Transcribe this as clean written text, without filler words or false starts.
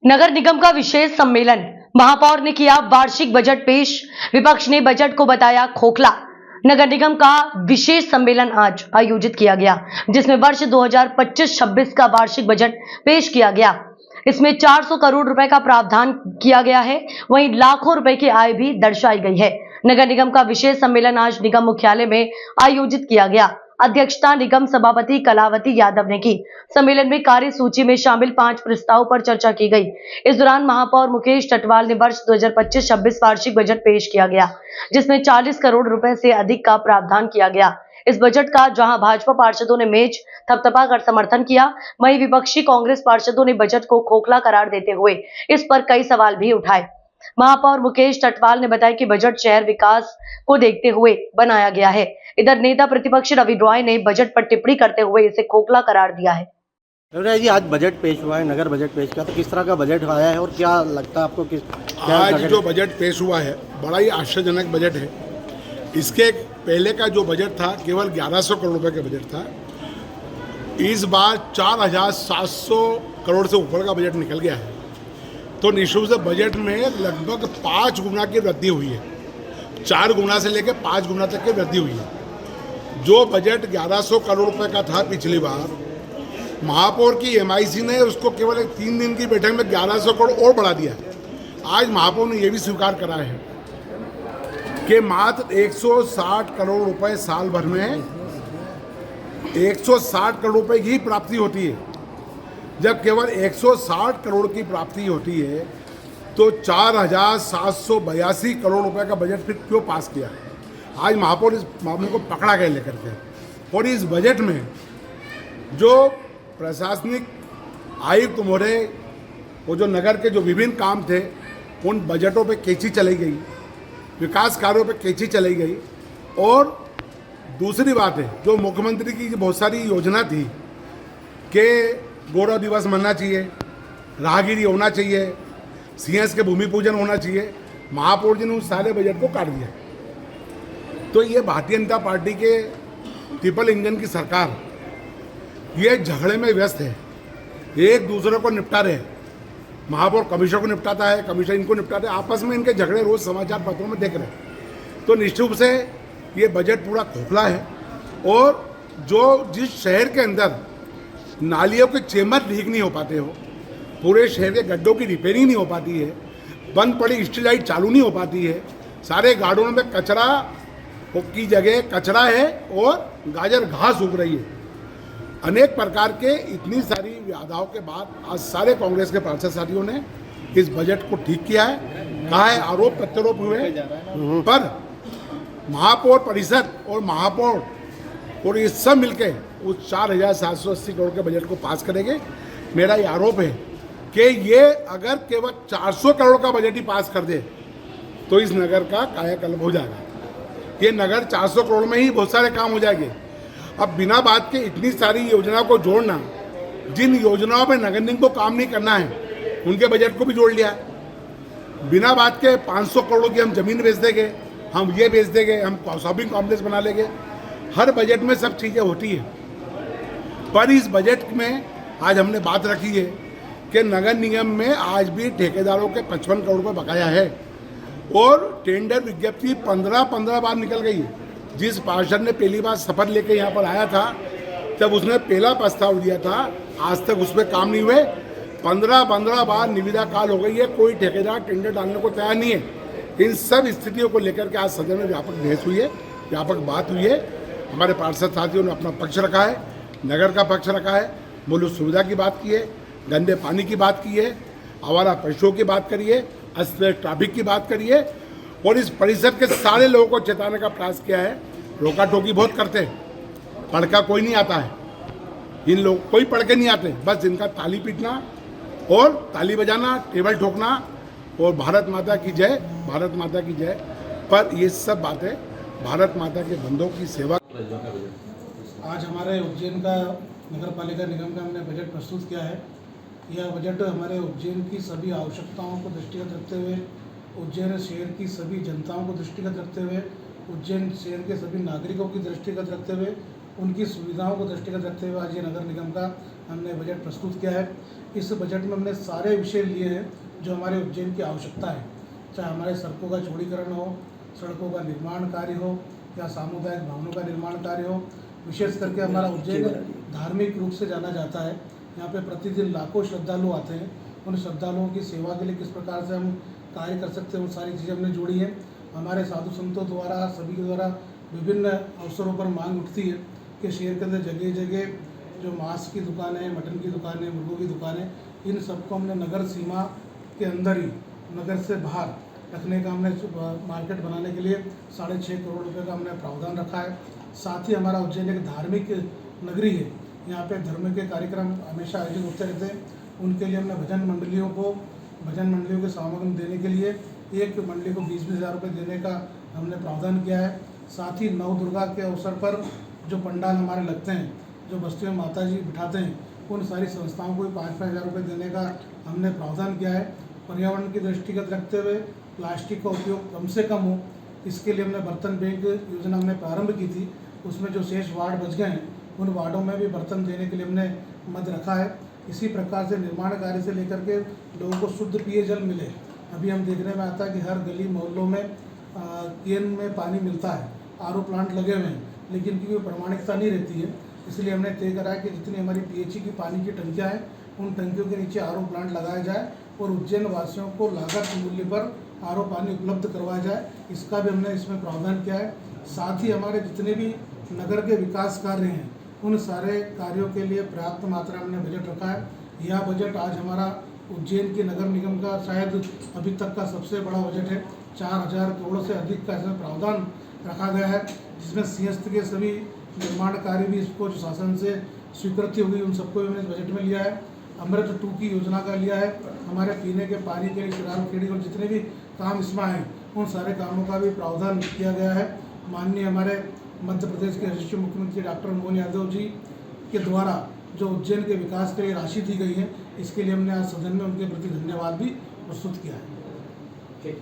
नगर निगम का विशेष सम्मेलन, महापौर ने किया वार्षिक बजट पेश। विपक्ष ने बजट को बताया खोखला। नगर निगम का विशेष सम्मेलन आज आयोजित किया गया, जिसमें वर्ष 2025-26 का वार्षिक बजट पेश किया गया। इसमें 400 करोड़ रुपए का प्रावधान किया गया है, वहीं लाखों रुपए की आय भी दर्शाई गई है। नगर निगम का विशेष सम्मेलन आज निगम मुख्यालय में आयोजित किया गया। अध्यक्षता निगम सभापति कलावती यादव ने की। सम्मेलन में कार्य सूची में शामिल 5 प्रस्तावों पर चर्चा की गई। इस दौरान महापौर मुकेश टटवाल ने वर्ष 2025-26 वार्षिक बजट पेश किया गया, जिसमें 40 करोड़ रुपए से अधिक का प्रावधान किया गया। इस बजट का जहां भाजपा पार्षदों ने मेज थपथपा कर समर्थन किया, वहीं विपक्षी कांग्रेस पार्षदों ने बजट को खोखला करार देते हुए इस पर कई सवाल भी उठाए। महापौर मुकेश टटवाल ने बताया कि बजट शहर विकास को देखते हुए बनाया गया है। इधर नेता प्रतिपक्ष रवि रॉय ने बजट पर टिप्पणी करते हुए इसे खोखला करार दिया है। रवि जी, आज बजट पेश हुआ है, नगर बजट पेश किया, तो किस तरह का बजट आया है और क्या लगता है आपको? आज जो बजट पेश हुआ है बड़ा ही आश्चर्यजनक बजट है। इसके पहले का जो बजट था केवल 1100 करोड़ रुपए का बजट था। इस बार 4700 करोड़ से ऊपर का बजट निकल गया है, तो निश्चित से बजट में लगभग 5 गुना की वृद्धि हुई है। 4 गुना से लेकर 5 गुना तक की वृद्धि हुई है। जो बजट 1100 करोड़ रुपए का था पिछली बार, महापौर की एमआईसी ने उसको केवल एक 3 दिन की बैठक में 1100 करोड़ और बढ़ा दिया। आज महापौर ने यह भी स्वीकार करा है कि मात्र 160 करोड़ रुपए साल भर में 160 करोड़ रुपए की प्राप्ति होती है। जब केवल 160 करोड़ की प्राप्ति होती है तो 4782 करोड़ रुपए का बजट फिर क्यों पास किया? आज महापौर इस मामले को पकड़ा गया लेकर के, और इस बजट में जो प्रशासनिक आयुक्त महोदय वो जो नगर के जो विभिन्न काम थे उन बजटों पे कैंची चलाई गई, विकास कार्यों पे कैंची चलाई गई। और दूसरी बात है, जो मुख्यमंत्री की बहुत सारी योजना थी कि गौरव दिवस मनना चाहिए, राहगिरी होना चाहिए, सीएस के भूमि पूजन होना चाहिए, महापौर जी ने उस सारे बजट को काट दिया। तो ये भारतीय जनता पार्टी के ट्रिपल इंजन की सरकार ये झगड़े में व्यस्त है, एक दूसरे को निपटा रहे हैं। महापौर कमिश्नर को निपटाता है, कमिश्नर इनको निपटाते हैं, आपस में इनके झगड़े रोज समाचार पत्रों में देख रहे हैं। तो निश्चित रूप से ये बजट पूरा खोखला है। और जो जिस शहर के अंदर नालियों के चेम्बर ठीक नहीं हो पाते हो, पूरे शहर के गड्ढों की रिपेयरिंग नहीं हो पाती है, बंद पड़ी स्ट्रीट लाइट चालू नहीं हो पाती है, सारे गार्डनों में कचरा की जगह कचरा है और गाजर घास उग रही है। अनेक प्रकार के इतनी सारी बाधाओं के बाद आज सारे कांग्रेस के पार्षद साथियों ने इस बजट को ठीक किया है। कहा है आरोप प्रत्यारोप हुए, पर महापौर परिषद और महापौर और ये सब मिलके उस 4780 करोड़ के बजट को पास करेंगे। मेरा ये आरोप है कि ये अगर केवल 400 करोड़ का बजट ही पास कर दे तो इस नगर का कायाकल्प हो जाएगा। ये नगर 400 करोड़ में ही बहुत सारे काम हो जाएंगे। अब बिना बात के इतनी सारी योजनाओं को जोड़ना, जिन योजनाओं में नगर निगम को काम नहीं करना है उनके बजट को भी जोड़ लिया। बिना बात के 500 करोड़ की हम जमीन बेच देंगे, हम ये बेच देंगे, हम शॉपिंग कॉम्प्लेक्स बना लेंगे। हर बजट में सब चीज़ें होती है, पर इस बजट में आज हमने बात रखी है कि नगर निगम में आज भी ठेकेदारों के 55 करोड़ रुपये बकाया है और टेंडर विज्ञप्ति 15 बार निकल गई है। जिस पार्षद ने पहली बार शपथ लेके यहाँ पर आया था तब उसने पहला प्रस्ताव दिया था, आज तक उस पर काम नहीं हुए। 15 बार निविदा काल हो गई है, कोई ठेकेदार टेंडर डालने को तैयार नहीं है। इन सब स्थितियों को लेकर के आज सदन में व्यापक बहस हुई है, व्यापक बात हुई है। हमारे पार्षद साथियों ने अपना पक्ष रखा है, नगर का पक्ष रखा है, मूलभूत सुविधा की बात की है, गंदे पानी की बात की है, आवारा पशुओं की बात करी है, अस्त ट्रैफिक की बात करी है। और इस परिषद के सारे लोगों को चेताने का प्रयास किया है। रोका टोकी बहुत करते हैं, पढ़ का कोई नहीं आता है, इन लोग कोई पढ़ के नहीं आते, बस इनका ताली पीटना और ताली बजाना, टेबल ठोकना और भारत माता की जय, भारत माता की जय। पर ये सब बातें भारत माता के बंदों की सेवा। आज हमारे उज्जैन का नगर पालिका निगम का हमने बजट प्रस्तुत किया है। यह बजट हमारे उज्जैन की सभी आवश्यकताओं को दृष्टिगत रखते हुए, उज्जैन शहर की सभी जनताओं को दृष्टिगत रखते हुए, उज्जैन शहर के सभी नागरिकों की दृष्टिगत रखते हुए, उनकी सुविधाओं को दृष्टिगत रखते हुए आज ये नगर निगम का हमने बजट प्रस्तुत किया है। इस बजट में हमने सारे विषय लिए हैं जो हमारे उज्जैन की आवश्यकता है, चाहे हमारे सड़कों का चौड़ीकरण हो, सड़कों का निर्माण कार्य हो या सामुदायिक भवनों का निर्माण कार्य हो। विशेष करके हमारा उज्जैन धार्मिक रूप से जाना जाता है। यहाँ पे प्रतिदिन लाखों श्रद्धालु आते हैं। उन श्रद्धालुओं की सेवा के लिए किस प्रकार से हम कार्य कर सकते हैं, वो सारी चीज़ें हमने जोड़ी हैं। हमारे साधु संतों द्वारा, सभी के द्वारा विभिन्न अवसरों पर मांग उठती है कि शहर के अंदर जगह जगह जो मांस की दुकानें, मटन की दुकानें, मुर्गों की दुकानें, इन सबको हमने नगर सीमा के अंदर ही, नगर से बाहर रखने का हमने मार्केट बनाने के लिए 6.5 करोड़ रुपए का हमने प्रावधान रखा है। साथ ही हमारा उज्जैन एक धार्मिक नगरी है, यहाँ पे धर्म के कार्यक्रम हमेशा आयोजित होते रहते हैं। उनके लिए हमने भजन मंडलियों के समागम देने के लिए एक मंडली को 20-20 हज़ार रुपये देने का हमने प्रावधान किया है। साथ ही नव दुर्गा के अवसर पर जो पंडाल हमारे लगते हैं, जो बस्तियों में माता जी बिठाते हैं, उन सारी संस्थाओं को भी 5-5 हज़ार रुपये देने का हमने प्रावधान किया है। पर्यावरण की दृष्टिगत रखते हुए प्लास्टिक का उपयोग कम से कम हो, इसके लिए हमने बर्तन बैंक योजना हमने प्रारंभ की थी। उसमें जो शेष वार्ड बच गए हैं, उन वार्डों में भी बर्तन देने के लिए हमने मद रखा है। इसी प्रकार से निर्माण कार्य से लेकर के लोगों को शुद्ध पेयजल मिले। अभी हम देखने में आता है कि हर गली मोहल्लों में केन में पानी मिलता है, आरओ प्लांट लगे हुए हैं, लेकिन की प्रमाणिकता नहीं रहती है। इसलिए हमने तय करा है कि जितनी हमारी पीएचई की पानी की टंकियाँ हैं, उन टंकियों के नीचे आरओ प्लांट लगाया जाए और उज्जैन वासियों को लागत मूल्य पर आरओ पानी उपलब्ध करवाया जाए। इसका भी हमने इसमें प्रावधान किया है। साथ ही हमारे जितने भी नगर के विकास कार्य हैं, उन सारे कार्यों के लिए पर्याप्त मात्रा में हमने बजट रखा है। यह बजट आज हमारा उज्जैन के नगर निगम का शायद अभी तक का सबसे बड़ा बजट है। 4000 करोड़ से अधिक का इसमें प्रावधान रखा गया है, जिसमें सिंहस्थ के सभी निर्माण कार्य भी इसको जो शासन से स्वीकृति हुई, उन सबको भी हमने इस बजट में लिया है। अमृत 2 की योजना का लिया है। हमारे पीने के पानी के लिए किरान खेड़ी और जितने भी काम इसमें आए, उन सारे कामों का भी प्रावधान किया गया है। माननीय हमारे मध्य प्रदेश के यशस्वी मुख्यमंत्री डॉक्टर मोहन यादव जी के द्वारा जो उज्जैन के विकास के लिए राशि दी गई है, इसके लिए हमने आज सदन में उनके प्रति धन्यवाद भी प्रस्तुत किया है।